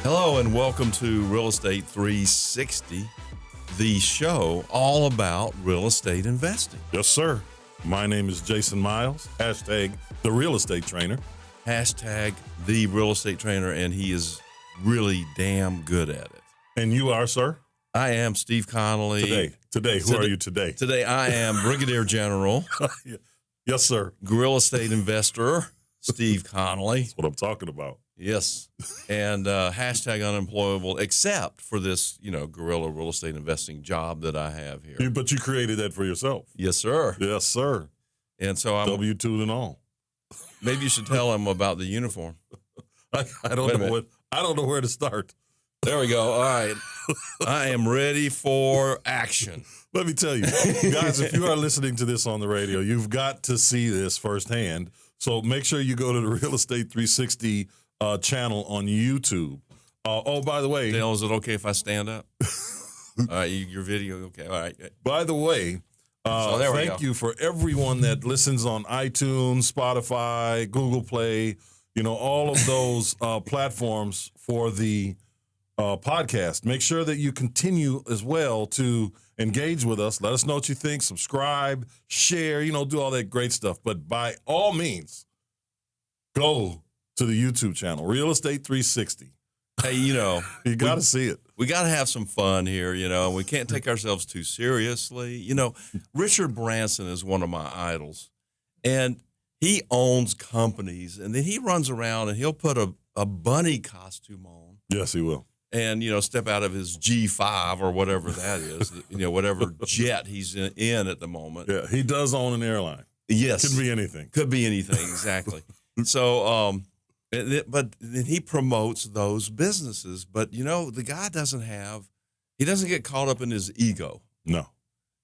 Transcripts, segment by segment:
Hello and welcome to Real Estate 360, the show all about real estate investing. Yes, sir. My name is Jason Miles, hashtag the real estate trainer. Hashtag the real estate trainer, and he is really damn good at it. And you are, sir? I am Steve Connolly. Today, who are you today? Today I am Brigadier General. Yes, sir. Real estate investor, Steve Connolly. That's what I'm talking about. Yes. And hashtag unemployable, except for this, guerrilla real estate investing job that I have here. But you created that for yourself. Yes, sir. Yes, sir. And so I'm W-2 and all. Maybe you should tell him about the uniform. I don't know where to start. There we go. All right. I am ready for action. Let me tell you, guys, if you are listening to this on the radio, you've got to see this firsthand. So make sure you go to the Real Estate 360 channel on YouTube. Oh, by the way. Dale, is it okay if I stand up? All right, your video, okay. All right. By the way, thank you for everyone that listens on iTunes, Spotify, Google Play, all of those platforms for the podcast. Make sure that you continue as well to engage with us. Let us know what you think. Subscribe, share, do all that great stuff. But by all means, go to the YouTube channel, Real Estate 360. Hey, you got to see it. We got to have some fun here, We can't take ourselves too seriously. Richard Branson is one of my idols, and he owns companies, and then he runs around and he'll put a bunny costume on. Yes, he will. And, step out of his G5 or whatever that is, whatever jet he's in at the moment. Yeah, he does own an airline. Yes. Could be anything. Could be anything, exactly. So, but then he promotes those businesses. But, the guy he doesn't get caught up in his ego. No.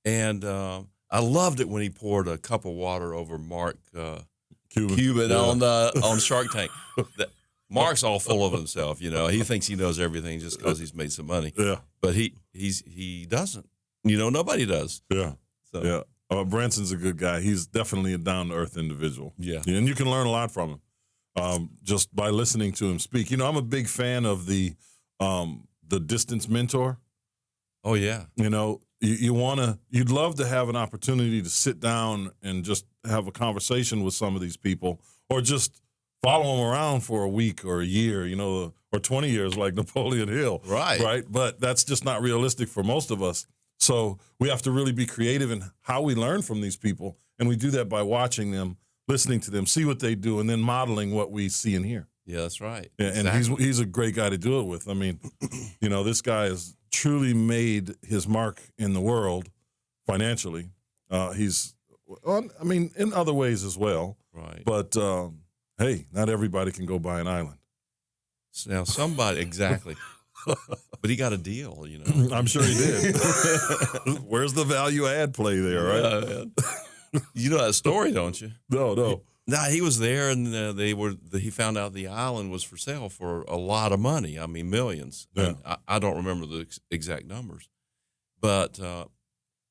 And I loved it when he poured a cup of water over Mark Cuban on Shark Tank. Mark's all full of himself, He thinks he knows everything just because he's made some money. Yeah. But he doesn't. Nobody does. Yeah. So. Yeah. Branson's a good guy. He's definitely a down-to-earth individual. Yeah. And you can learn a lot from him just by listening to him speak. I'm a big fan of the distance mentor. Oh, yeah. You'd love to have an opportunity to sit down and just have a conversation with some of these people, or just follow them around for a week or a year, or 20 years like Napoleon Hill. Right. But that's just not realistic for most of us. So we have to really be creative in how we learn from these people. And we do that by watching them, listening to them, see what they do, and then modeling what we see and hear. Yeah, that's right. And exactly. he's a great guy to do it with. I mean, this guy has truly made his mark in the world financially. In other ways as well. Right. But, hey, not everybody can go buy an island. Now, somebody, exactly. But he got a deal, I'm sure he did. Where's the value add play there, right? You know that story, don't you? No. No, he was there, and he found out the island was for sale for a lot of money. I mean, millions. Yeah. I don't remember the exact numbers. But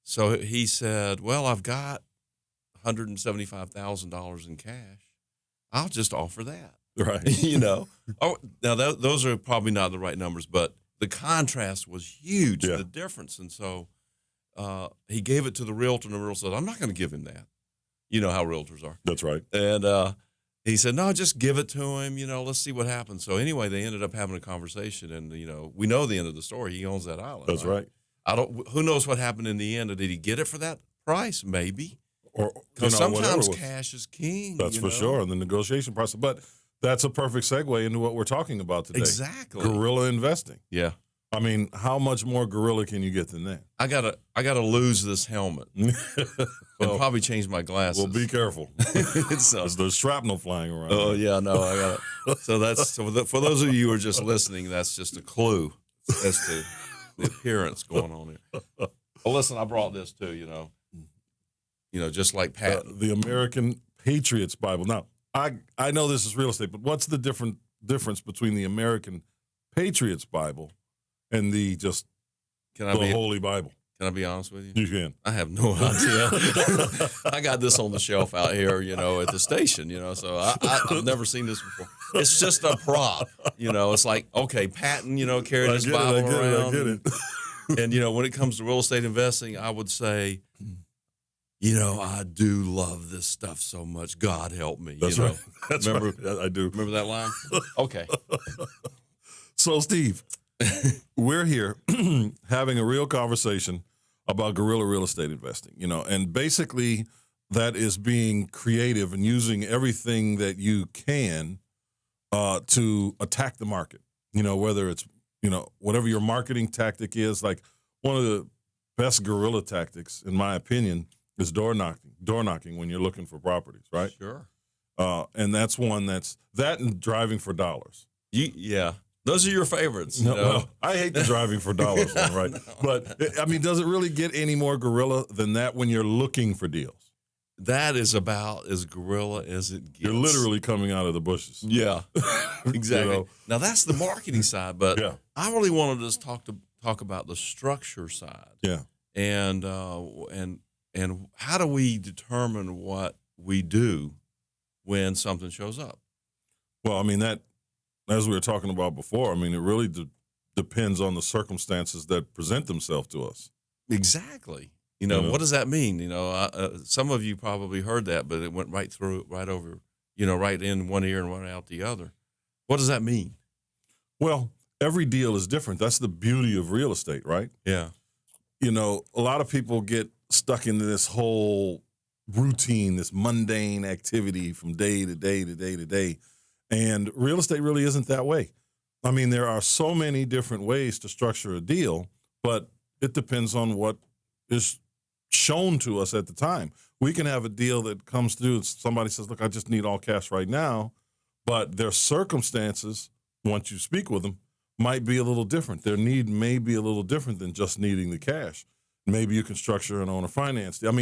so he said, well, I've got $175,000 in cash. I'll just offer that. Right. Oh, now those are probably not the right numbers, but the contrast was huge, the difference. And so he gave it to the realtor, and the realtor said, I'm not going to give him that. You know how realtors are. That's right. And he said, no, just give it to him. Let's see what happens. So anyway, they ended up having a conversation, and, we know the end of the story. He owns that island. That's right. Who knows what happened in the end? Did he get it for that price? Maybe. Or sometimes cash is king. That's for sure in the negotiation process. But that's a perfect segue into what we're talking about today. Exactly. Guerrilla investing. Yeah. I mean, how much more guerrilla can you get than that? I gotta lose this helmet and probably change my glasses. Well, be careful. There's shrapnel flying around. Oh yeah, no, I got it. So for those of you who are just listening, that's just a clue as to the appearance going on here. Well, listen, I brought this too. Just like Pat, the American Patriots Bible. Now, I know this is real estate, but what's the difference between the American Patriots Bible and the Holy Bible? Can I be honest with you? You can. I have no idea. I got this on the shelf out here, at the station, so I've never seen this before. It's just a prop, It's like, okay, Patton, carried his Bible around. I get it. And, when it comes to real estate investing, I would say, I do love this stuff so much. God help me. That's right. That's remember, right. I do. Remember that line? Okay. So, Steve, we're here having a real conversation about guerrilla real estate investing, and basically that is being creative and using everything that you can to attack the market, whether it's, whatever your marketing tactic is. Like, one of the best guerrilla tactics, in my opinion, is door knocking when you're looking for properties, right? Sure. And that's one that and driving for dollars. Yeah. Those are your favorites. No, well, I hate the driving for dollars one, right? But, does it really get any more guerrilla than that when you're looking for deals? That is about as guerrilla as it gets. You're literally coming out of the bushes. Yeah, exactly. Now, that's the marketing side, but yeah. I really wanted to talk about the structure side. Yeah. And how do we determine what we do when something shows up? Well, that, as we were talking about before, it really depends on the circumstances that present themselves to us. Exactly. What does that mean? Some of you probably heard that, but it went right over, right in one ear and right out the other. What does that mean? Well, every deal is different. That's the beauty of real estate, right? Yeah. A lot of people get stuck into this whole routine, this mundane activity from day to day to day to day. And real estate really isn't that way. There are so many different ways to structure a deal, but it depends on what is shown to us at the time. We can have a deal that comes through and somebody says, look, I just need all cash right now, but their circumstances, once you speak with them, might be a little different. Their need may be a little different than just needing the cash. Maybe you can structure an owner finance deal.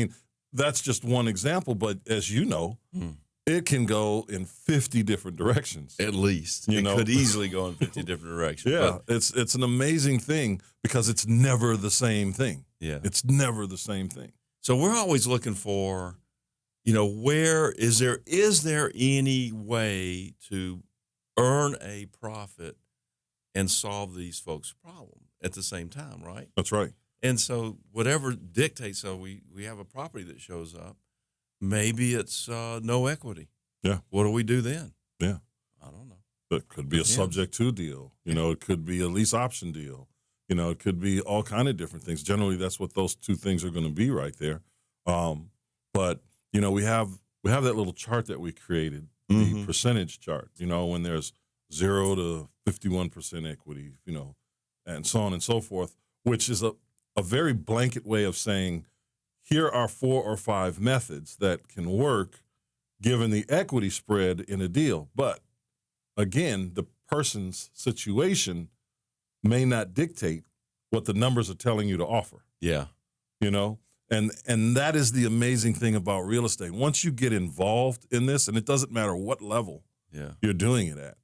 That's just one example, but as you know, it can go in 50 different directions. At least. It could easily go in 50 different directions. Yeah, it's an amazing thing because it's never the same thing. Yeah. It's never the same thing. So we're always looking for, where is there any way to earn a profit and solve these folks' problem at the same time, right? That's right. And so whatever dictates, so we have a property that shows up, maybe it's no equity. Yeah. What do we do then? Yeah. I don't know. It could be a subject to deal. It could be a lease option deal. It could be all kind of different things. Generally, that's what those two things are going to be right there. But we have that little chart that we created, the percentage chart. When there's 0 to 51% equity, and so on and so forth, which is a very blanket way of saying, here are 4 or 5 methods that can work given the equity spread in a deal. But again, the person's situation may not dictate what the numbers are telling you to offer. Yeah. And that is the amazing thing about real estate. Once you get involved in this, and it doesn't matter what level you're doing it at,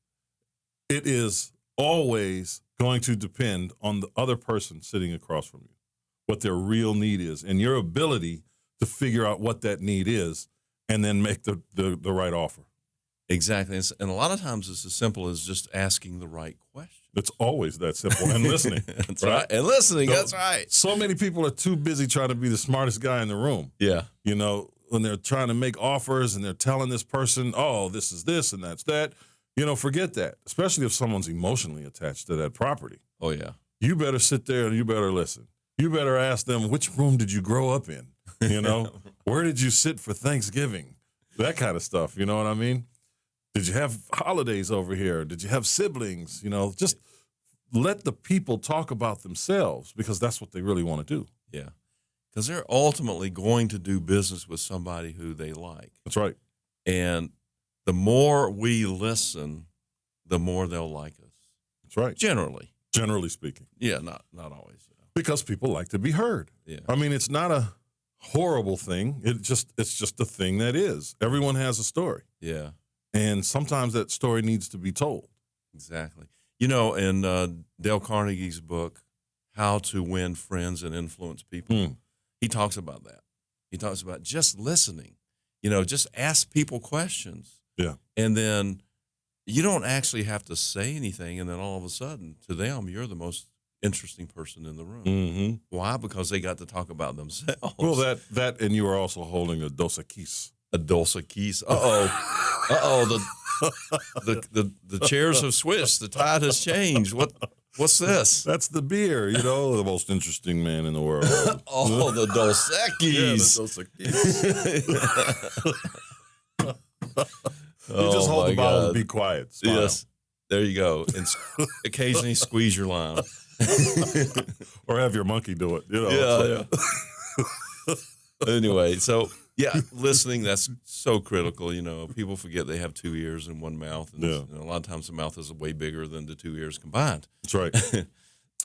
it is always going to depend on the other person sitting across from you, what their real need is, and your ability to figure out what that need is and then make the right offer. Exactly. And a lot of times it's as simple as just asking the right question. It's always that simple. And listening. That's right. And listening. That's right. So many people are too busy trying to be the smartest guy in the room. Yeah. When they're trying to make offers and they're telling this person, oh, this is this and that's that, forget that, especially if someone's emotionally attached to that property. Oh, yeah. You better sit there and you better listen. You better ask them, which room did you grow up in? Where did you sit for Thanksgiving? That kind of stuff. You know what I mean? Did you have holidays over here? Did you have siblings? Just let the people talk about themselves because that's what they really want to do. Yeah. Because they're ultimately going to do business with somebody who they like. That's right. And the more we listen, the more they'll like us. That's right. Generally speaking. Yeah, not always. Because people like to be heard. Yeah. It's not a horrible thing. It's just a thing that is. Everyone has a story. Yeah. And sometimes that story needs to be told. Exactly. In Dale Carnegie's book, how to win friends and influence people. He talks about that. He talks about just listening, just ask people questions. Yeah. And then you don't actually have to say anything. And then all of a sudden to them, you're the most interesting person in the room. Mm-hmm. Why? Because they got to talk about themselves. Well, that, and you are also holding a Dos Equis. A Dos Equis. The chairs have switched. The tide has changed. What's this? That's the beer, the most interesting man in the world. The Dos Equis. Yeah, the Dos Equis. You just hold the bottle and be quiet. Smile. Yes. There you go. And occasionally squeeze your lime. Or have your monkey do it. Yeah. Anyway, so listening, that's so critical. People forget they have 2 ears and one mouth. And a lot of times the mouth is way bigger than the 2 ears combined. That's right.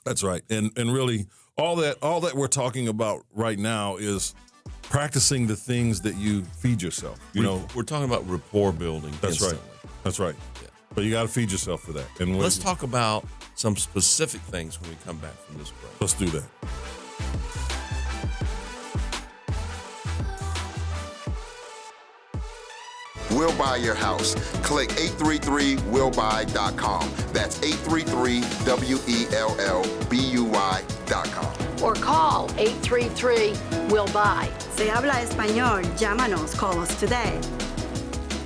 That's right. And really all that we're talking about right now is practicing the things that you feed yourself. We're talking about rapport building. That's instantly. right. That's right. Yeah. But you got to feed yourself for that. And let's talk about some specific things when we come back from this break. Let's do that. We'll buy your house. Click 833willbuy.com. That's 833WELLBUY.com. Or call 833-WILL-BUY. Se habla español. Llámanos. Call us today.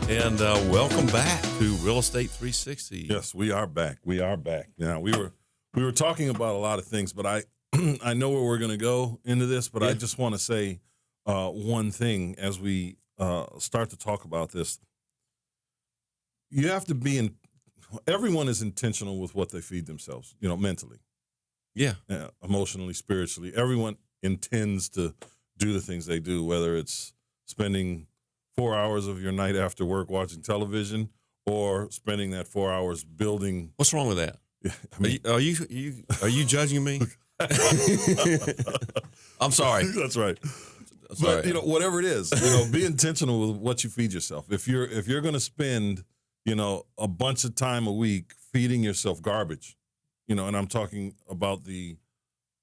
And welcome back to Real Estate 360. Yes, we are back. We are back. Now we were talking about a lot of things, but I know where we're going to go into this. But I just want to say one thing as we start to talk about this. You have to be everyone is intentional with what they feed themselves, mentally. Yeah. Emotionally, spiritually. Everyone intends to do the things they do, whether it's spending 4 hours of your night after work watching television or spending that 4 hours building. What's wrong with that? Are you judging me? I'm sorry. That's right. But whatever it is, be intentional with what you feed yourself. If you're going to spend, a bunch of time a week feeding yourself garbage, and I'm talking about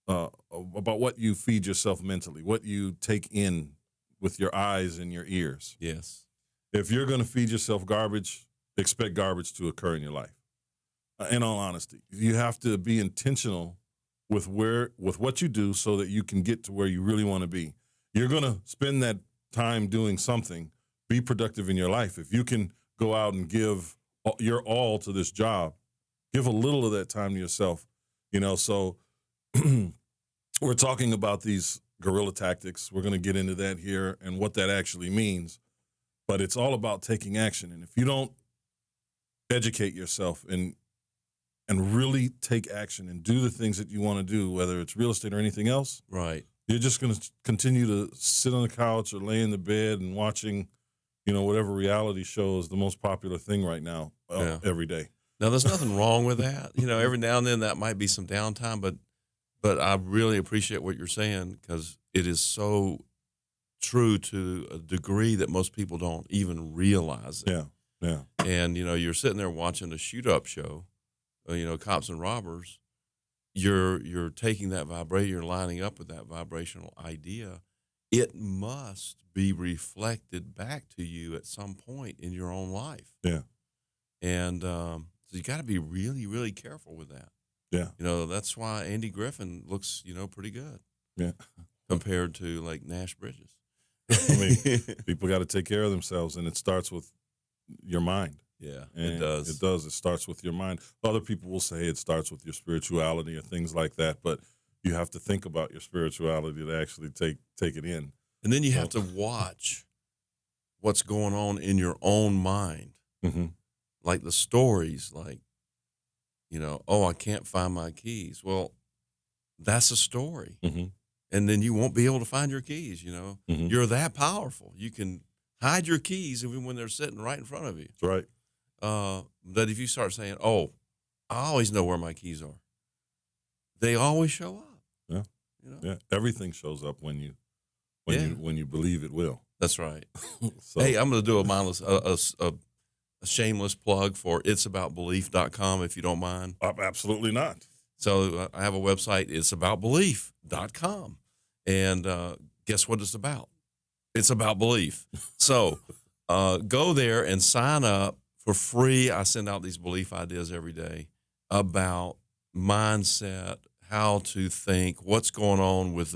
about what you feed yourself mentally, what you take in with your eyes and your ears. Yes. If you're going to feed yourself garbage, expect garbage to occur in your life. In all honesty, you have to be intentional with what you do so that you can get to where you really want to be. You're going to spend that time doing something. Be productive in your life. If you can go out and give your all to this job, give a little of that time to yourself. So we're talking about these guerrilla tactics. We're going to get into that here and what that actually means. But it's all about taking action. And if you don't educate yourself and really take action and do the things that you want to do, whether it's real estate or anything else, right? You're just going to continue to sit on the couch or lay in the bed and watching, whatever reality show is the most popular thing right now every day. Now, there's nothing wrong with that. Every now and then that might be some downtime, but I really appreciate what you're saying because it is so true to a degree that most people don't even realize it. Yeah. And, you're sitting there watching a shoot-up show, Cops and Robbers. You're taking that vibration, you're lining up with that vibrational idea. It must be reflected back to you at some point in your own life. Yeah. And so you got to be really, really careful with that. Yeah. That's why Andy Griffin looks, pretty good. Yeah. Compared to like Nash Bridges. I mean, people got to take care of themselves, and it starts with your mind. Yeah, and it does. It does. It starts with your mind. Other people will say it starts with your spirituality or things like that, but you have to think about your spirituality to actually take it in. And then you have to watch what's going on in your own mind. Mm-hmm. Like the stories, like, I can't find my keys. Well, that's a story. Mm-hmm. And then you won't be able to find your keys, Mm-hmm. You're that powerful. You can hide your keys even when they're sitting right in front of you. That's right. That if you start saying, I always know where my keys are, they always show up. Yeah. Yeah. Everything shows up when you believe it will. That's right. So, hey, I'm going to do a shameless plug for it'saboutbelief.com if you don't mind. Absolutely not. So I have a website. It's aboutbelief.com. And guess what it's about? It's about belief. So go there and sign up for free. I send out these belief ideas every day about mindset, how to think, what's going on with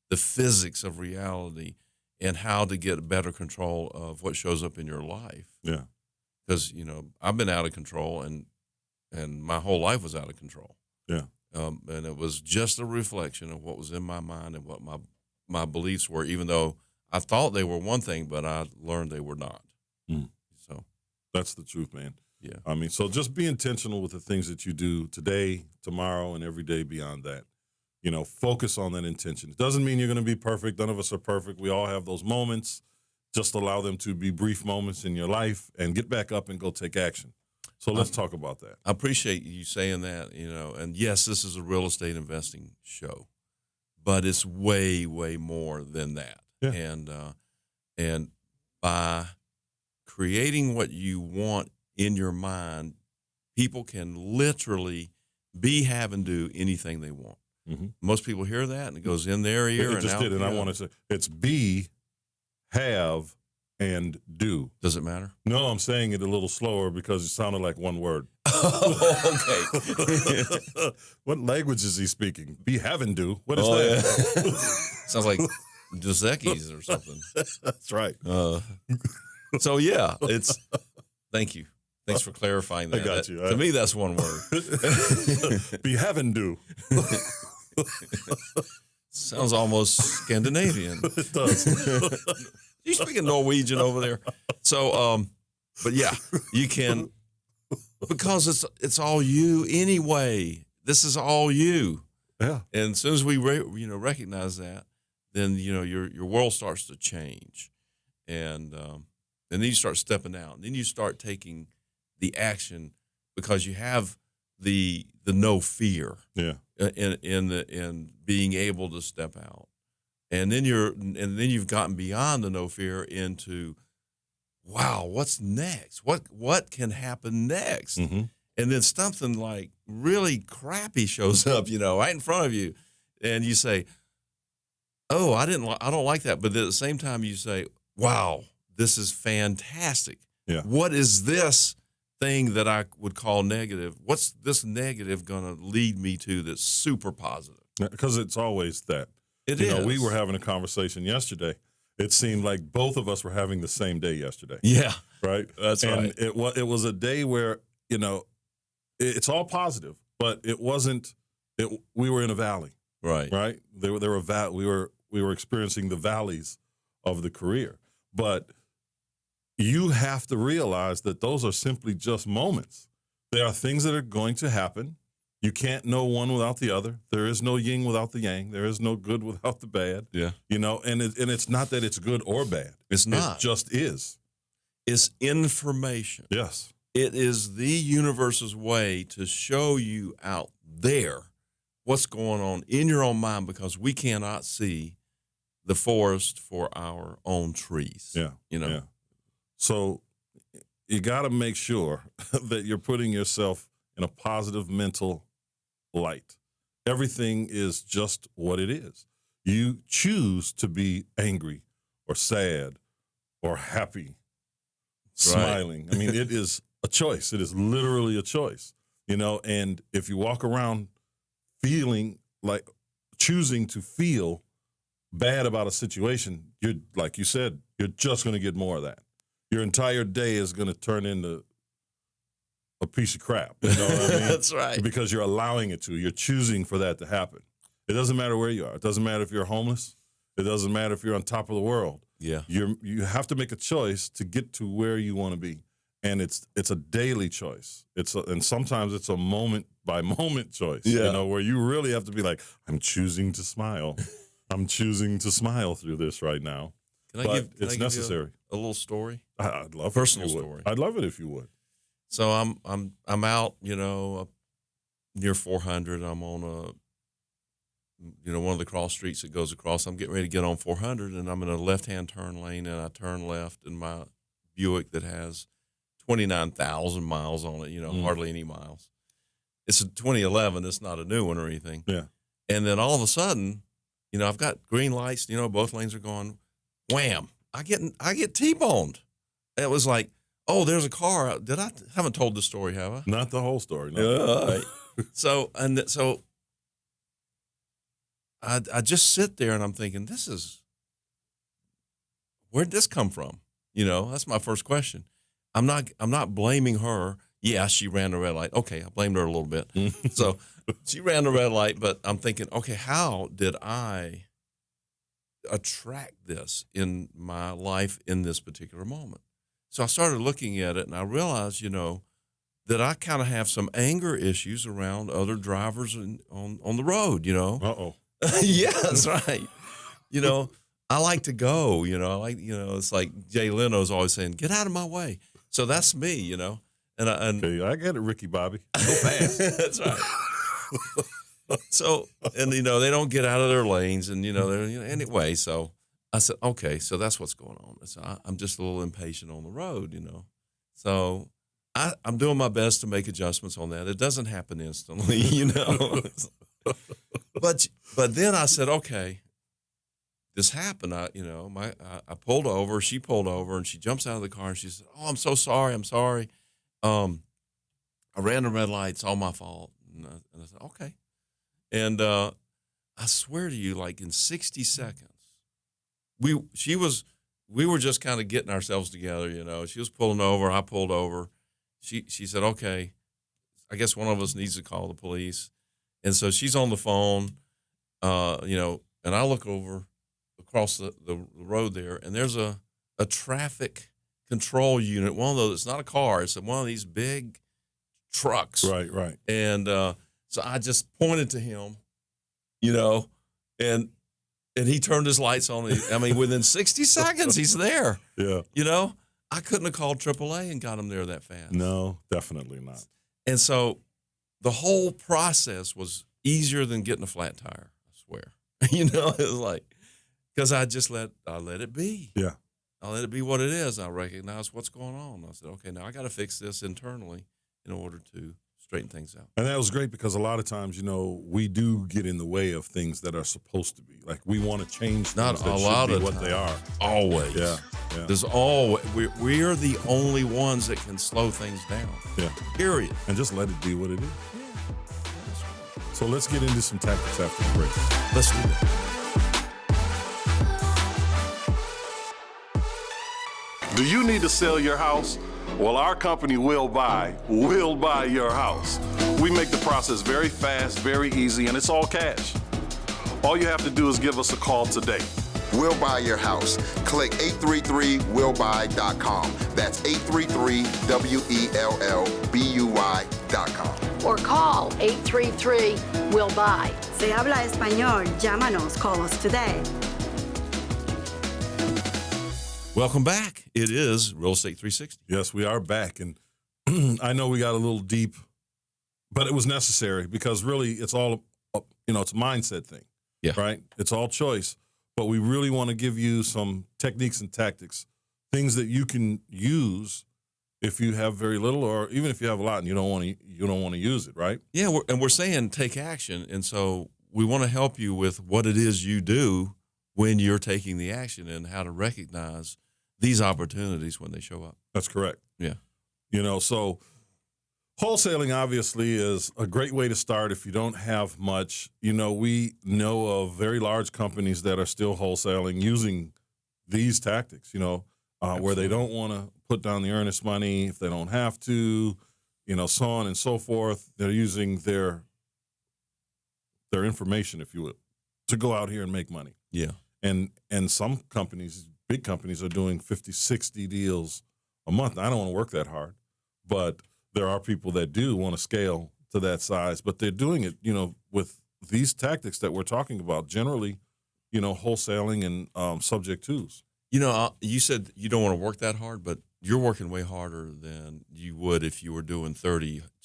the physics of reality, and how to get better control of what shows up in your life. Yeah. Because, I've been out of control, and my whole life was out of control. Yeah. And it was just a reflection of what was in my mind and what my beliefs were, even though I thought they were one thing, but I learned they were not. So that's the truth, man. Yeah. I mean, so just be intentional with the things that you do today, tomorrow, and every day beyond that. Focus on that intention. It doesn't mean you're going to be perfect. None of us are perfect. We all have those moments. Just allow them to be brief moments in your life and get back up and go take action. So let's talk about that. I appreciate you saying that, and yes, this is a real estate investing show, but it's way, way more than that. Yeah. And by creating what you want in your mind, people can literally be, have, and do anything they want. Mm-hmm. Most people hear that, and it goes in their ear. It just did, and I want to say it's be, have, and do. Does it matter? No, I'm saying it a little slower because it sounded like one word. Oh, okay. What language is he speaking? Be, have, and do. What is that? Yeah. Sounds like Dos Equis or something. That's right. So, yeah, it's – thank you. Thanks for clarifying that. I got you. To me, that's one word. Be, have, and do. Sounds almost Scandinavian. It does. You speaking Norwegian over there? So, but yeah, you can, because it's all you anyway. This is all you. Yeah. And as soon as we recognize that, then your world starts to change, and then you start stepping out. And then you start taking the action because you have the no fear. Yeah. In being able to step out. And then you've gotten beyond the no fear into, wow, what's next? What can happen next? Mm-hmm. And then something like really crappy shows up, right in front of you, and you say, "Oh, I don't like that." But at the same time, you say, "Wow, this is fantastic." Yeah. What is this thing that I would call negative? What's this negative going to lead me to that's super positive? Because it's always that. It is. We were having a conversation yesterday. It seemed like both of us were having the same day yesterday. Yeah. Right? That's right. And it was a day where, it's all positive, but it wasn't we were in a valley. Right. Right? We were experiencing the valleys of the career. But you have to realize that those are simply just moments. There are things that are going to happen. You can't know one without the other. There is no yin without the yang. There is no good without the bad. Yeah. And it's not that it's good or bad. It's not. It just is. It's information. Yes. It is the universe's way to show you out there what's going on in your own mind, because we cannot see the forest for our own trees. Yeah. Yeah. So you got to make sure that you're putting yourself in a positive mental light. Everything is just what it is. You choose to be angry or sad or happy, smiling. I mean, it is a choice. It is literally a choice, and if you walk around feeling like choosing to feel bad about a situation, you're, like you said, you're just going to get more of that. Your entire day is going to turn into a piece of crap. You know what I mean? That's right. Because you're allowing it to. You're choosing for that to happen. It doesn't matter where you are. It doesn't matter if you're homeless. It doesn't matter if you're on top of the world. Yeah. You have to make a choice to get to where you want to be. And it's a daily choice. And sometimes it's a moment by moment choice. Yeah. Where you really have to be like, I'm choosing to smile. I'm choosing to smile through this right now. It's necessary. A little story? I'd love personal it if you story. would. I'd love it if you would. So I'm out, near 400. I'm on one of the cross streets that goes across. I'm getting ready to get on 400, and I'm in a left-hand turn lane, and I turn left in my Buick that has 29,000 miles on it. Hardly any miles. it's a 2011. It's not a new one or anything. Yeah. And then all of a sudden, I've got green lights. Both lanes are going. Wham! I get T-boned. It was like, oh, there's a car. Haven't told this story, have I? Not the whole story. No. So I just sit there and I'm thinking, where'd this come from? That's my first question. I'm not blaming her. Yeah, she ran the red light. Okay, I blamed her a little bit. So she ran the red light, but I'm thinking, okay, how did I attract this in my life in this particular moment? So I started looking at it and I realized, that I kind of have some anger issues around other drivers on the road, Uh-oh. Yeah, that's right. I like to go, it's like Jay Leno's always saying, get out of my way. So that's me, And okay, I get it, Ricky Bobby. Go fast. That's right. So, and they don't get out of their lanes, and they're anyway. So I said, okay, so that's what's going on. So I'm just a little impatient on the road, So I'm doing my best to make adjustments on that. It doesn't happen instantly, But then I said, okay, this happened. I pulled over. She pulled over, and she jumps out of the car, and she said, "Oh, I'm so sorry. I'm sorry. I ran the red light. It's all my fault." And I said, "Okay." And I swear to you, like in 60 seconds, we were just kind of getting ourselves together. She was pulling over. I pulled over. She said, "Okay, I guess one of us needs to call the police." And so she's on the phone, and I look over across the road there, and there's a traffic control unit, one of those. It's not a car. It's one of these big trucks. Right. And so I just pointed to him, and he turned his lights on. Within 60 seconds, he's there. Yeah. I couldn't have called AAA and got him there that fast. No, definitely not. And so the whole process was easier than getting a flat tire, I swear. It was like, because I let it be. Yeah. I let it be what it is. I recognize what's going on. I said, okay, now I got to fix this internally in order to straighten things out. And that was great because a lot of times, we do get in the way of things that are supposed to be. Like we want to change things Not that a should lot be of what time. they are. Always. Yeah. There's always, we're the only ones that can slow things down. Yeah. Period. And just let it be what it is. So let's get into some tactics after the break. Let's do that. Do you need to sell your house? Well, our company will buy your house. We make the process very fast, very easy, and it's all cash. All you have to do is give us a call today. We'll buy your house. Click 833willbuy.com. That's 833WELLBUY.com. Or call 833-WILL-BUY. Se habla español, llámanos, call us today. Welcome back. It is Real Estate 360. Yes, we are back. And I know we got a little deep, but it was necessary because really it's all, it's a mindset thing. Yeah. Right? It's all choice. But we really want to give you some techniques and tactics, things that you can use if you have very little, or even if you have a lot and you don't want to use it, right? Yeah, we're saying take action, and so we want to help you with what it is you do when you're taking the action and how to recognize these opportunities when they show up. That's correct. Yeah. So wholesaling obviously is a great way to start if you don't have much. We know of very large companies that are still wholesaling using these tactics, where they don't want to put down the earnest money if they don't have to, so on and so forth. They're using their information, if you will, to go out here and make money. Yeah. And some companies, big companies, are doing 50, 60 deals a month. I don't want to work that hard, but there are people that do want to scale to that size, but they're doing it, with these tactics that we're talking about, generally, wholesaling and subject twos. You said you don't want to work that hard, but you're working way harder than you would if you were doing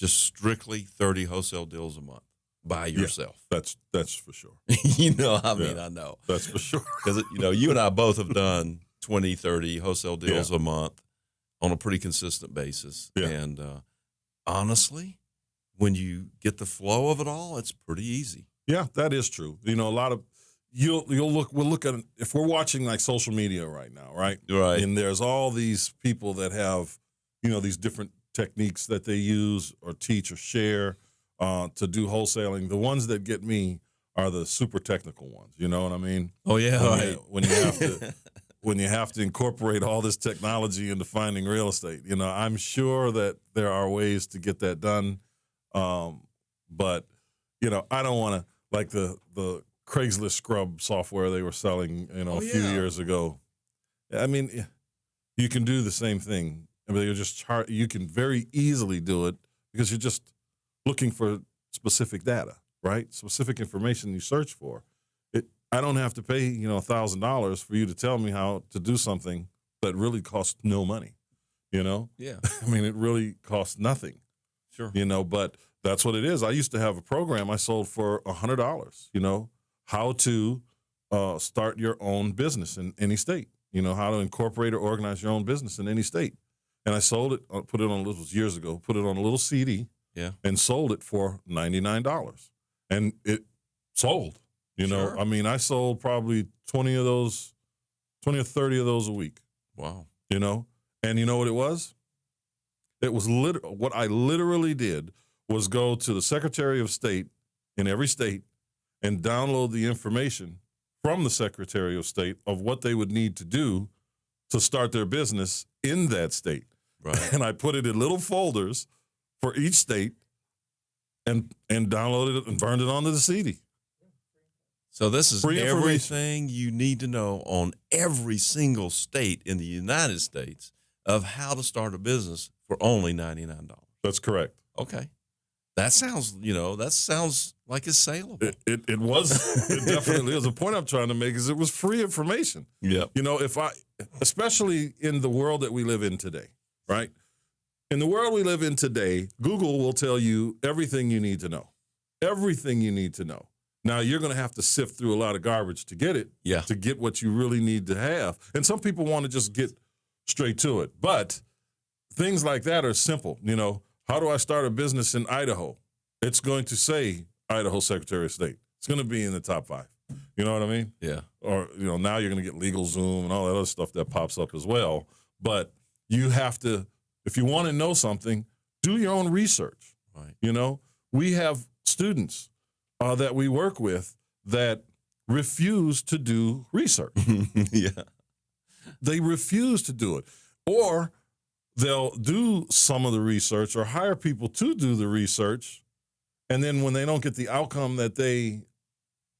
strictly 30 wholesale deals a month by yourself. Yeah, that's for sure. I know. That's for sure. Because, you and I both have done 20, 30 wholesale deals a month on a pretty consistent basis. Yeah. And honestly, when you get the flow of it all, it's pretty easy. Yeah, that is true. You know, a lot of we'll look at, if we're watching like social media right now, right? Right. And there's all these people that have, you know, these different techniques that they use or teach or share to do wholesaling. The ones that get me are the super technical ones. You know what I mean? Oh yeah, when you have to when you have to incorporate all this technology into finding real estate. You know, I'm sure that there are ways to get that done, but you know, I don't want to, like the Craigslist scrub software they were selling, you know, a few years ago. I mean, you can do the same thing, but you're just you can very easily do it because you're just looking for specific data, right? Specific information you search for. I don't have to pay, you know, $1,000 for you to tell me how to do something that really costs no money, you know? Yeah. I mean, it really costs nothing. Sure. You know, but that's what it is. I used to have a program I sold for $100, you know, how to start your own business in any state, you know, how to incorporate or organize your own business in any state. And I sold it, put it on, this was years ago, put it on a little CD and sold it for $99. And it sold, you know. Sure. I mean, I sold probably 20 or 30 of those a week. Wow. You know, and you know what it was? It was what I literally did was go to the Secretary of State in every state and download the information from the Secretary of State of what they would need to do to start their business in that state. Right. And I put it in little folders for each state and downloaded it and burned it onto the CD. So this is Free everything you need to know on every single state in the United States of how to start a business for only $99. That's correct. Okay. That sounds like it's saleable. It was. It definitely is. The point I'm trying to make is it was free information. Yeah. You know, especially in the world that we live in today, right? In the world we live in today, Google will tell you everything you need to know. Everything you need to know. Now, you're going to have to sift through a lot of garbage to get it, to get what you really need to have. And some people want to just get straight to it. But things like that are simple. You know, how do I start a business in Idaho? It's going to say Idaho Secretary of State. It's going to be in the top 5. You know what I mean? Yeah. Or, you know, now you're going to get LegalZoom and all that other stuff that pops up as well. But you have to, if you want to know something, do your own research. Right. You know, we have students that we work with that refuse to do research. Yeah. They refuse to do it. Or they'll do some of the research or hire people to do the research, and then when they don't get the outcome that they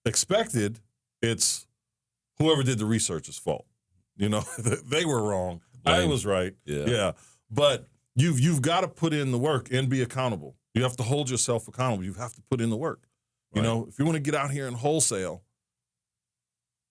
expected, it's whoever did the research's fault. You know, they were wrong. I was right. Yeah. But you've got to put in the work and be accountable. You have to hold yourself accountable. You have to put in the work. You know, if you want to get out here and wholesale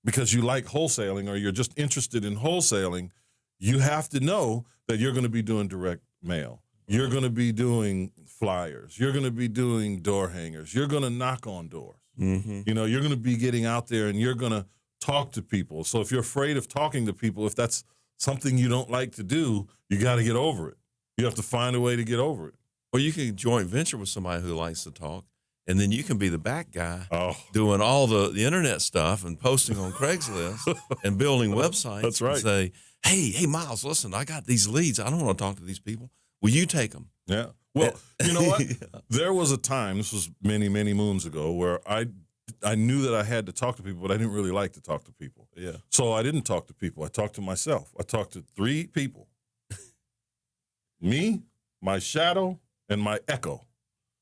because you like wholesaling or you're just interested in wholesaling, you have to know that you're going to be doing direct mail. You're going to be doing flyers. You're going to be doing door hangers. You're going to knock on doors. Mm-hmm. You know, you're going to be getting out there and you're going to talk to people. So if you're afraid of talking to people, if that's something you don't like to do, you got to get over it. You have to find a way to get over it. Or you can joint venture with somebody who likes to talk, and then you can be the back guy doing all the internet stuff and posting on Craigslist and building websites. That's right. And say, hey, Miles, listen, I got these leads. I don't want to talk to these people. Will you take them? Yeah. Well, you know what? There was a time, this was many, many moons ago, where I knew that I had to talk to people, but I didn't really like to talk to people. Yeah. So I didn't talk to people. I talked to myself. I talked to 3 people. Me, my shadow, and my echo.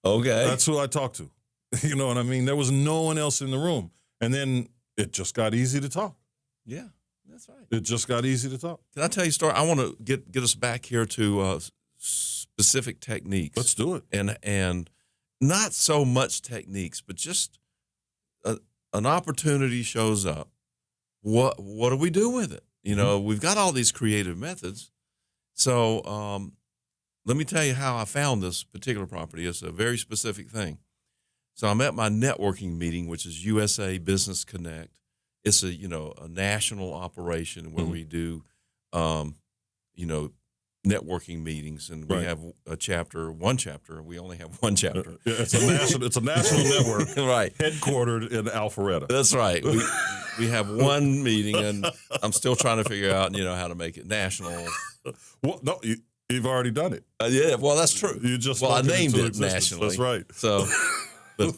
Okay. That's who I talked to. You know what I mean? There was no one else in the room. And then it just got easy to talk. Yeah, that's right. It just got easy to talk. Can I tell you a story? I want to get us back here to specific techniques. Let's do it. And not so much techniques, but just an opportunity shows up. What do we do with it? You know, we've got all these creative methods. So let me tell you how I found this particular property. It's a very specific thing. So I'm at my networking meeting, which is USA Business Connect. It's a national operation where we do, networking meetings, and we have one chapter. We only have one chapter. It's a national network, right? Headquartered in Alpharetta. That's right. We have one meeting, and I'm still trying to figure out, how to make it national. Well, no, you've already done it. Yeah, well, that's true. You just I named it existence. nationally. That's right. So, but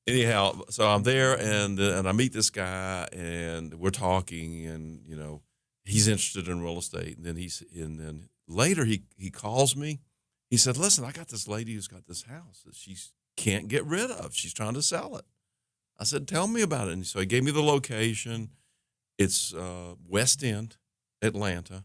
anyhow, so I'm there, and I meet this guy, and we're talking, and he's interested in real estate, and then later he calls me. He said, "Listen, I got this lady who's got this house that she can't get rid of. She's trying to sell it." I said, "Tell me about it." And so he gave me the location. It's West End, Atlanta,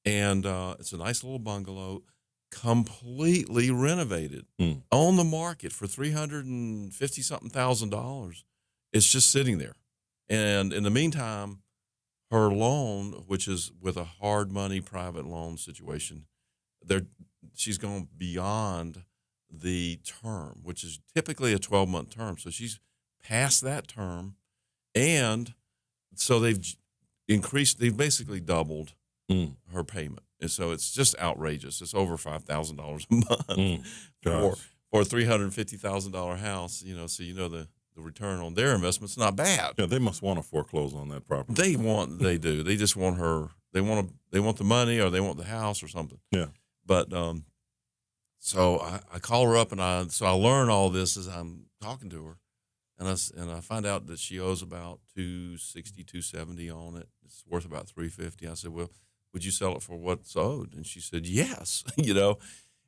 and it's a nice little bungalow, completely renovated, on the market for $350,000. It's just sitting there, and in the meantime, her loan, which is with a hard money private loan situation, she's gone beyond the term, which is typically a 12-month term. So she's past that term, and so they've basically doubled her payment. And so it's just outrageous. It's over $5,000 a month for a $350,000 house, so the return on their investment's not bad. Yeah, they must want to foreclose on that property. They do. They just want her. They want the money, or they want the house or something. Yeah. But so I call her up, and I learn all this as I'm talking to her, and I find out that she owes about $270 on it. It's worth about $350. I said, "Well, would you sell it for what's owed?" And she said, "Yes."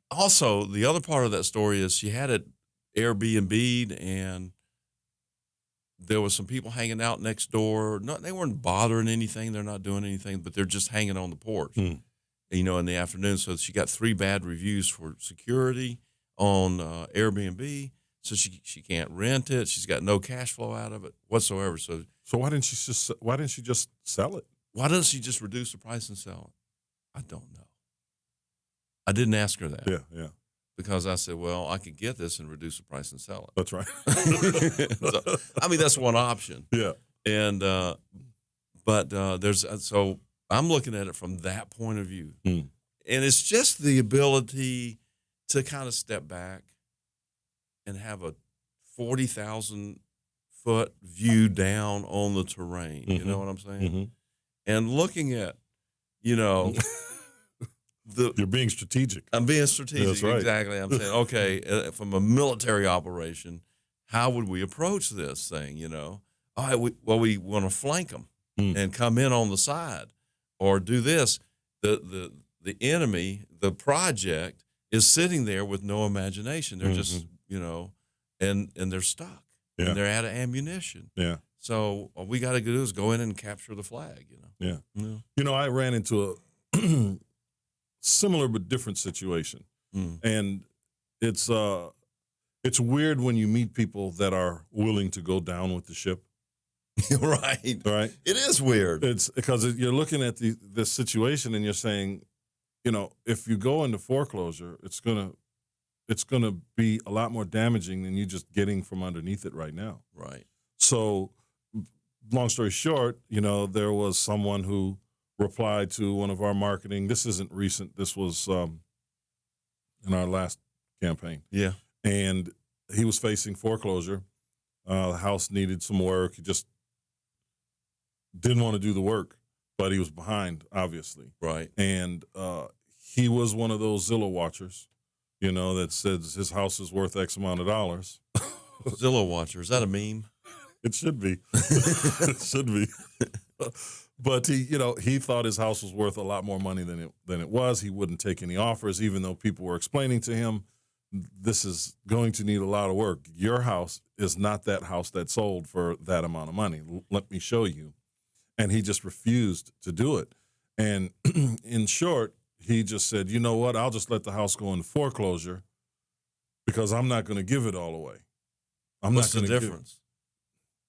Also, the other part of that story is she had it Airbnb'd, and there was some people hanging out next door. They weren't bothering anything. They're not doing anything, but they're just hanging on the porch, in the afternoon. So she got 3 bad reviews for security on Airbnb. So she can't rent it. She's got no cash flow out of it whatsoever. So why didn't she just sell it? Why doesn't she just reduce the price and sell it? I don't know. I didn't ask her that. Yeah. Because I said, well, I could get this and reduce the price and sell it. That's right. So, that's one option. Yeah. And so I'm looking at it from that point of view. And it's just the ability to kind of step back and have a 40,000-foot view down on the terrain. You know what I'm saying? Mm-hmm. And looking at, you're being strategic. I'm being strategic. That's right. Exactly. I'm saying, okay, from a military operation, how would we approach this thing? All right, we want to flank them and come in on the side, or do this. The enemy, the project, is sitting there with no imagination. They're just, and they're stuck. Yeah. And they're out of ammunition. Yeah. So all we got to do is go in and capture the flag. Yeah. I ran into a similar but different situation, and it's weird when you meet people that are willing to go down with the ship. Right. It is weird. It's because you're looking at this situation and you're saying, if you go into foreclosure, it's gonna be a lot more damaging than you just getting from underneath it right now. Right. So, long story short, there was someone who replied to one of our marketing. This isn't recent. This was in our last campaign. Yeah. And he was facing foreclosure. The house needed some work. He just didn't want to do the work, but he was behind, obviously. Right. And he was one of those Zillow watchers, that says his house is worth X amount of dollars. Zillow watcher. Is that a meme? It should be. It should be. But he thought his house was worth a lot more money than it was. He wouldn't take any offers, even though people were explaining to him, this is going to need a lot of work. Your house is not that house that sold for that amount of money. Let me show you. And he just refused to do it. And in short, he just said, you know what? I'll just let the house go into foreclosure because I'm not going to give it all away. What's the difference?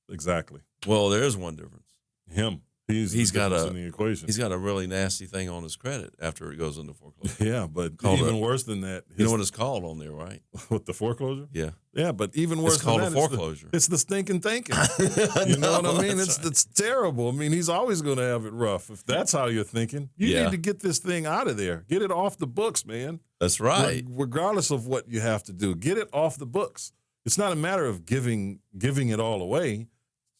Exactly. Well, there is one difference. Him. he's got in the equation. He's got a really nasty thing on his credit after it goes into foreclosure. Yeah, but even worse than that, you know what it's called on there, right? With the foreclosure? Yeah, yeah, but even worse. It's called than a that, foreclosure. It's the stinking thinking. You know what I mean? It's terrible. I mean, he's always going to have it rough if that's how you're thinking. You need to get this thing out of there. Get it off the books, man. That's right. Regardless of what you have to do, get it off the books. It's not a matter of giving it all away.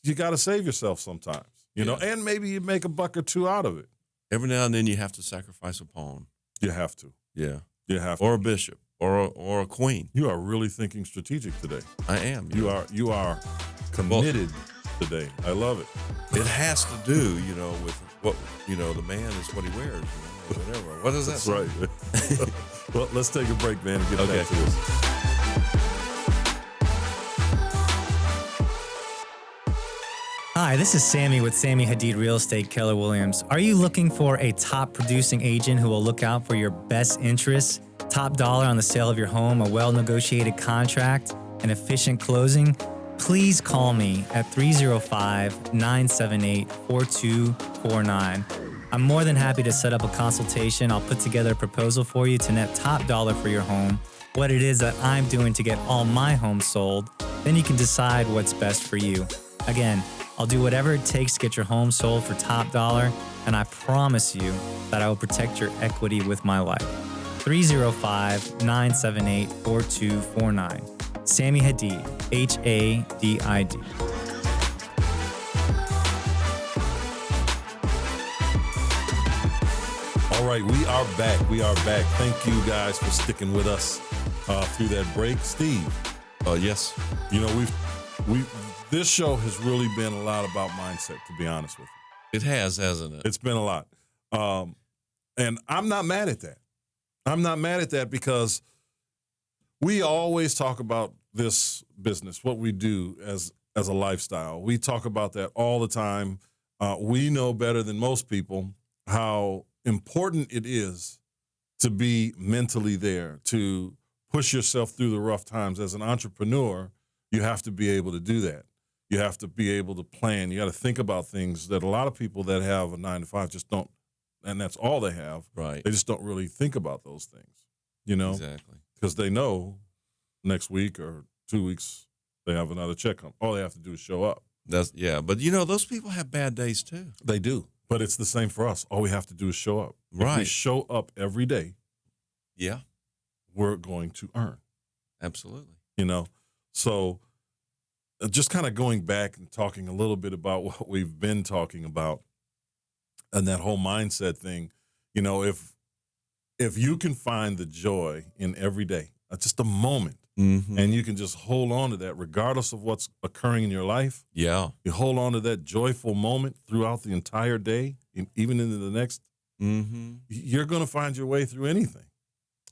You got to save yourself sometimes. You know, and maybe you make $1 or $2 out of it. Every now and then you have to sacrifice a pawn. You have to. Yeah. You have to. Or a bishop or a queen. You are really thinking strategic today. I am. You are committed today. I love it. It has to do, with what, the man is what he wears, or whatever. What does that That's say? right. Well, let's take a break, man, and get back to this. Hi, this is Sammy with Sammy Hadid Real Estate Keller Williams. Are you looking for a top producing agent who will look out for your best interests? Top dollar on the sale of your home, a well-negotiated contract, an efficient closing? Please call me at 305-978-4249. I'm more than happy to set up a consultation. I'll put together a proposal for you to net top dollar for your home, what it is that I'm doing to get all my homes sold. Then you can decide what's best for you. Again, I'll do whatever it takes to get your home sold for top dollar, and I promise you that I will protect your equity with my life. 305-978-4249. Sammy Hadid, Hadid. All right, we are back. Thank you guys for sticking with us through that break. Steve. Yes. This show has really been a lot about mindset, to be honest with you. It has, hasn't it? It's been a lot. And I'm not mad at that. I'm not mad at that because we always talk about this business, what we do as a lifestyle. We talk about that all the time. We know better than most people how important it is to be mentally there, to push yourself through the rough times. As an entrepreneur, you have to be able to do that. You have to be able to plan. You got to think about things that a lot of people that have a 9-to-5 just don't, and that's all they have. Right. They just don't really think about those things, Exactly. Because they know next week or 2 weeks they have another check come. All they have to do is show up. But those people have bad days too. They do, but it's the same for us. All we have to do is show up. Right. If we show up every day, yeah, we're going to earn. Absolutely. So just kind of going back and talking a little bit about what we've been talking about and that whole mindset thing, if you can find the joy in every day, just a moment, and you can just hold on to that regardless of what's occurring in your life. Yeah. You hold on to that joyful moment throughout the entire day, and even into the next, you're going to find your way through anything.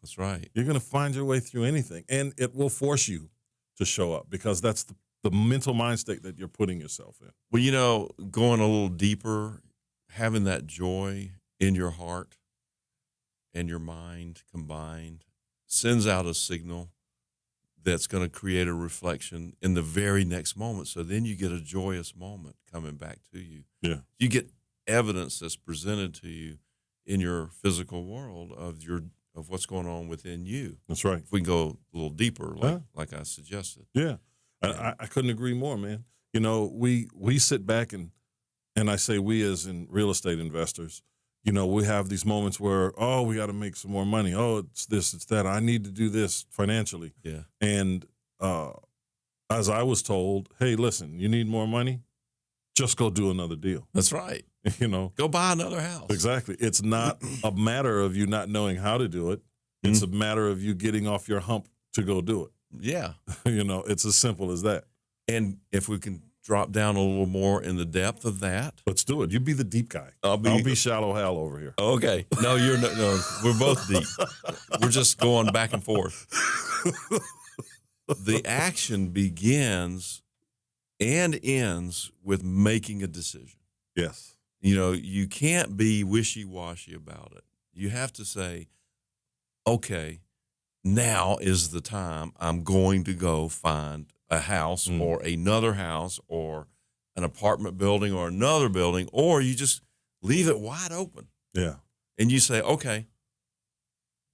That's right. You're going to find your way through anything, and it will force you to show up because that's the mental mind state that you're putting yourself in. Well, going a little deeper, having that joy in your heart and your mind combined sends out a signal that's going to create a reflection in the very next moment. So then you get a joyous moment coming back to you. Yeah. You get evidence that's presented to you in your physical world of what's going on within you. That's right. If we can go a little deeper, like I suggested. Yeah. I couldn't agree more, man. We sit back and I say we as in real estate investors, we have these moments where, we got to make some more money. Oh, it's this, it's that. I need to do this financially. Yeah. And as I was told, hey, listen, you need more money? Just go do another deal. That's right. Go buy another house. Exactly. It's not a matter of you not knowing how to do it. It's a matter of you getting off your hump to go do it. Yeah. It's as simple as that. And if we can drop down a little more in the depth of that. Let's do it. You be the deep guy. I'll be shallow Hal over here. Okay. No, you're not. No, we're both deep. We're just going back and forth. The action begins and ends with making a decision. Yes. You can't be wishy-washy about it. You have to say, okay, now is the time I'm going to go find a house or another house or an apartment building or another building, or you just leave it wide open. Yeah. And you say, okay,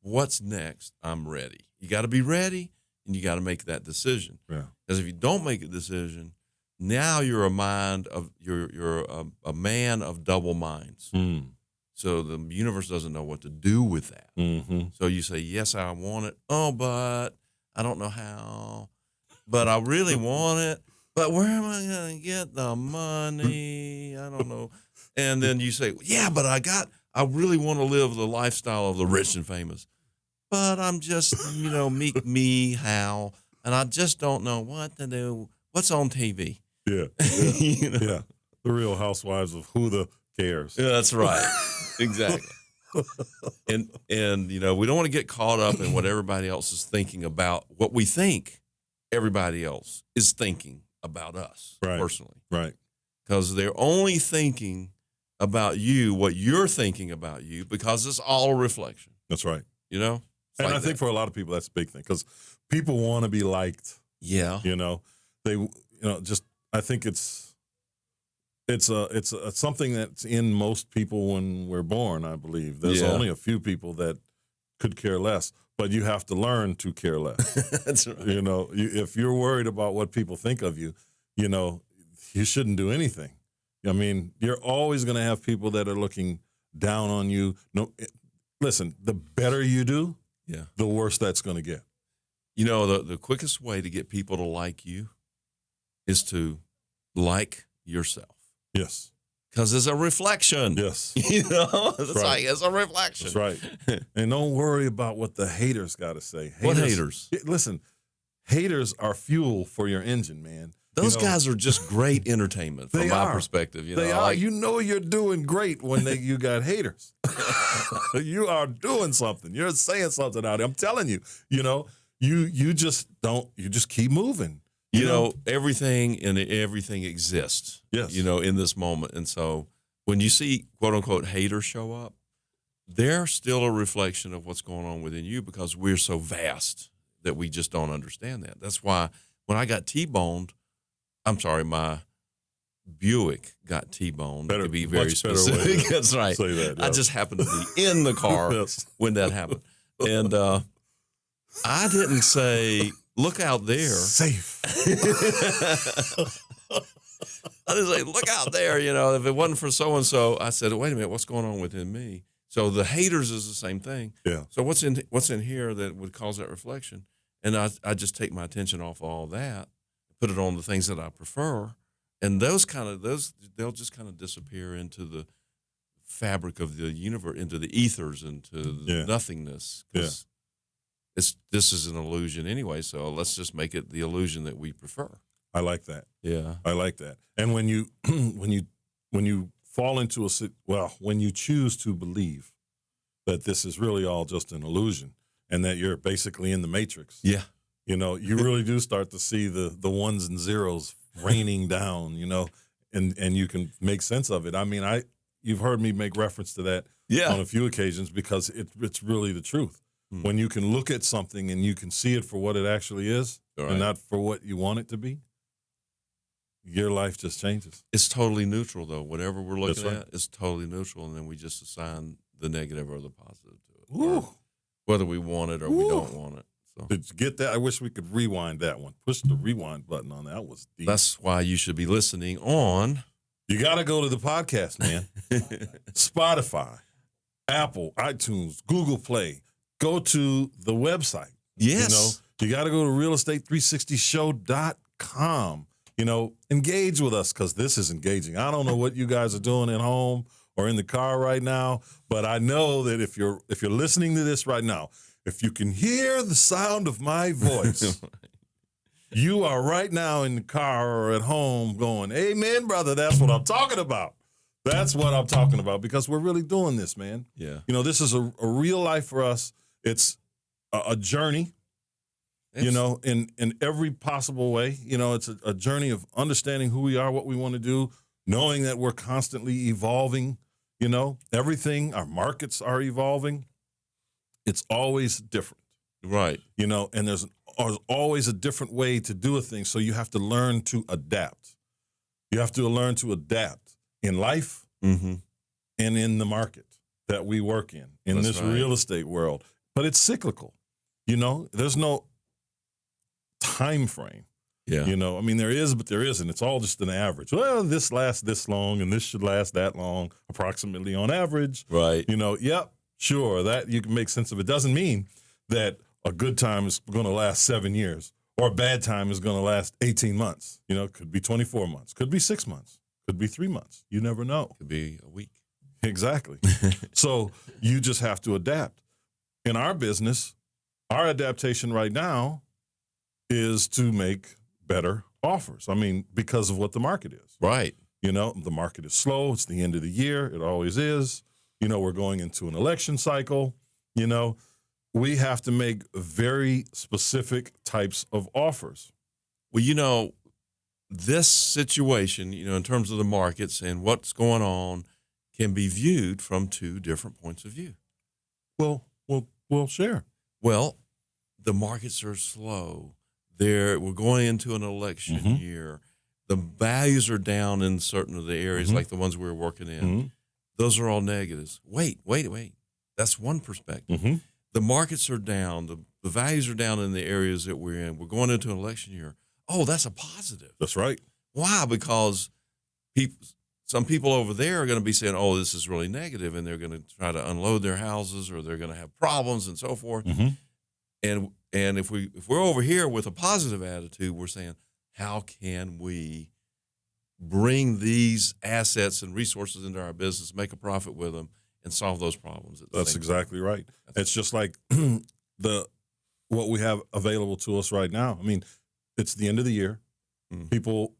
what's next? I'm ready. You got to be ready, and you got to make that decision. Yeah. Because if you don't make a decision, now you're a man of double minds. So the universe doesn't know what to do with that. Mm-hmm. So you say, yes, I want it. Oh, but I don't know how. But I really want it. But where am I going to get the money? I don't know. And then you say, yeah, but I really want to live the lifestyle of the rich and famous. But I'm just, meek me, how, and I just don't know what to do. What's on TV? Yeah. Yeah. The Real Housewives of Who the Cares. Yeah, that's right. Exactly. And we don't want to get caught up in what everybody else is thinking about what we think everybody else is thinking about us personally. Right. Because they're only thinking about you, what you're thinking about you, because it's all a reflection. That's right. And like I think for a lot of people, that's a big thing because people want to be liked. Yeah. I think it's something that's in most people when we're born, I believe. There's only a few people that could care less, but you have to learn to care less. That's right. If you're worried about what people think of you, you shouldn't do anything. I mean, you're always going to have people that are looking down on you. No, listen, the better you do, the worse that's going to get. The quickest way to get people to like you is to like yourself. Yes. Because it's a reflection. Yes. It's right. like it's a reflection. That's right. And don't worry about what the haters got to say. What haters? Listen, haters are fuel for your engine, man. Those guys are just great entertainment from my perspective. They are. You're doing great when you got haters. You are doing something. You're saying something out there. I'm telling you. You just keep moving. Everything exists. Yes. In this moment. And so when you see quote unquote haters show up, they're still a reflection of what's going on within you because we're so vast that we just don't understand that. That's why when I got T-boned, my Buick got T-boned. To be very specific. That's right. Say that, yeah. I just happened to be in the car when that happened. And I didn't say, look out there. Safe. I didn't say, look out there. If it wasn't for so-and-so, I said, wait a minute, what's going on within me? So the haters is the same thing. Yeah. So what's in here that would cause that reflection? And I just take my attention off all that, put it on the things that I prefer, and they'll just kind of disappear into the fabric of the universe, into the ethers, into the nothingness. Because this is an illusion anyway, so let's just make it the illusion that we prefer. I like that. Yeah, I like that. And when you fall into when you choose to believe that this is really all just an illusion and that you're basically in the matrix. Yeah. You really do start to see the ones and zeros raining down, and you can make sense of it. I mean, you've heard me make reference to that on a few occasions because it's really the truth. When you can look at something and you can see it for what it actually is and not for what you want it to be, your life just changes. It's totally neutral, though. Whatever we're looking at, it's totally neutral, and then we just assign the negative or the positive to it, whether we want it or we don't want it. So. Did you get that? I wish we could rewind that one. Push the rewind button on that. That was deep. That's why you should be listening on. You got to go to the podcast, man. Spotify, Apple, iTunes, Google Play. Go to the website. Yes. You got to go to realestate360show.com. Engage with us because this is engaging. I don't know what you guys are doing at home or in the car right now, but I know that if you're listening to this right now, if you can hear the sound of my voice, you are right now in the car or at home going, amen, brother, that's what I'm talking about. That's what I'm talking about because we're really doing this, man. Yeah. This is a real life for us. It's a journey, in every possible way. It's a journey of understanding who we are, what we want to do, knowing that we're constantly evolving, everything, our markets are evolving. It's always different. Right. And there's always a different way to do a thing. So you have to learn to adapt. You have to learn to adapt in life and in the market that we work in That's this right. real estate world. But it's cyclical. You know, there's no time frame. Yeah. You know, I mean, there is, but there isn't. It's all just an average. Well, this lasts this long and this should last that long, approximately on average. Right. You know, yep, sure, that you can make sense of. It doesn't mean that a good time is going to last 7 years or a bad time is going to last 18 months. You know, it could be 24 months, could be 6 months, could be 3 months. You never know. Could be a week. Exactly. So you just have to adapt. In our business, our adaptation right now is to make better offers. I mean, because of what the market is. Right. You know, the market is slow. It's the end of the year. It always is. You know, we're going into an election cycle. You know, we have to make very specific types of offers. Well, you know, this situation, you know, in terms of the markets and what's going on can be viewed from two different points of view. We'll share. Well, the markets are slow. We're going into an election year. The values are down in certain of the areas, like the ones we're working in. Those are all negatives. Wait. That's one perspective. The markets are down. The values are down in the areas that we're in. We're going into an election year. Oh, that's a positive. That's right. Why? Because some people over there are going to be saying, oh, this is really negative, and they're going to try to unload their houses or they're going to have problems and so forth. And if we're over here with a positive attitude, we're saying, how can we bring these assets and resources into our business, make a profit with them, and solve those problems? That's exactly right. It's just like what we have available to us right now. I mean, it's the end of the year. People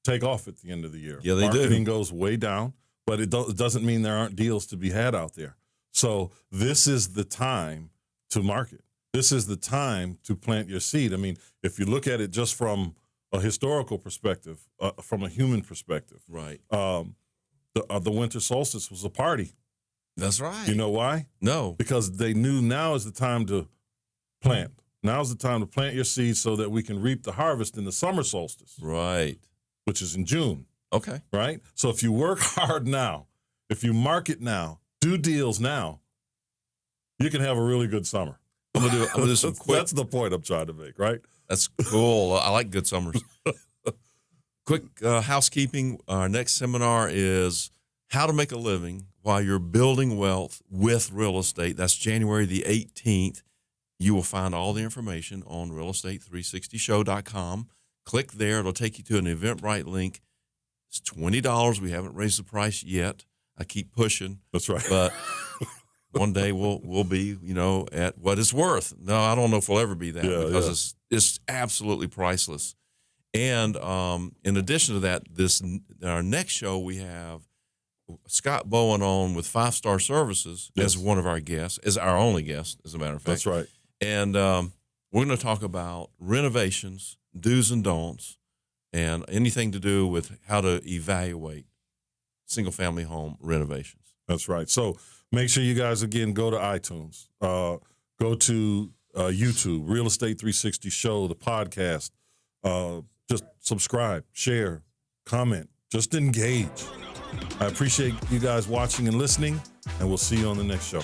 take off at the end of the year. Yeah, they do. Marketing goes way down, but it doesn't mean there aren't deals to be had out there. So this is the time to market. This is the time to plant your seed. I mean, if you look at it just from a historical perspective, from a human perspective, Right. The winter solstice was a party. That's right. You know why? No. Because they knew now is the time to plant. Now's the time to plant your seeds so that we can reap the harvest in the summer solstice, Right. which is in June, Okay. right? So if you work hard now, if you market now, do deals now, you can have a really good summer. I'm gonna do some quick. That's the point I'm trying to make, right? That's cool. I like good summers. Quick housekeeping. Our next seminar is how to make a living while you're building wealth with real estate. That's January the 18th. You will find all the information on realestate360show.com. Click there. It'll take you to an Eventbrite link. It's $20. We haven't raised the price yet. I keep pushing. That's right. But one day we'll be, you know, at what it's worth. No, I don't know if we'll ever be that because it's absolutely priceless. And in addition to that, our next show we have Scott Bowen on with 5 Star Services as one of our guests, as our only guest, as a matter of fact. That's right. And we're going to talk about renovations, do's and don'ts, and anything to do with how to evaluate single-family home renovations. That's right. So make sure you guys, again, go to iTunes, go to YouTube, Real Estate 360 Show, the podcast. Just subscribe, share, comment, just engage. I appreciate you guys watching and listening, and we'll see you on the next show.